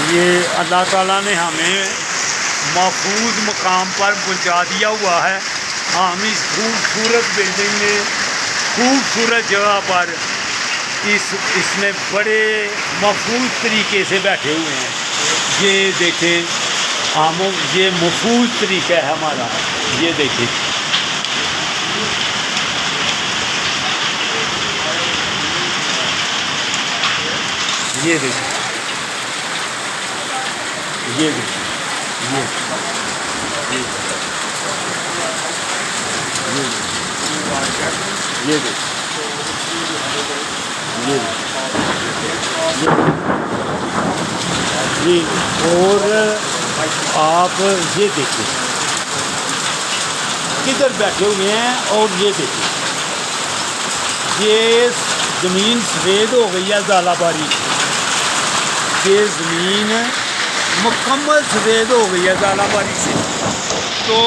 ये अल्लाह ताला ने हमें महफूज मकाम पर पहुंचा दिया हुआ है। हम इस खूबसूरत बिल्डिंग में खूबसूरत जगह पर इसमें बड़े महफूज तरीके से बैठे हुए हैं। ये देखें, हम ये महफूज तरीका है हमारा। ये देखें, ये देखिए, ये देखिए, ये ये देखिए, ये और आप ये देखिए किधर बैठे हुए हैं। और ये देखिए, ये ज़मीन सफ़ेद हो गई है ज़ालाबारी। ये ज़मीन मुकम्मल सफ़ेद हो गई है ज़ालाबारी से। तो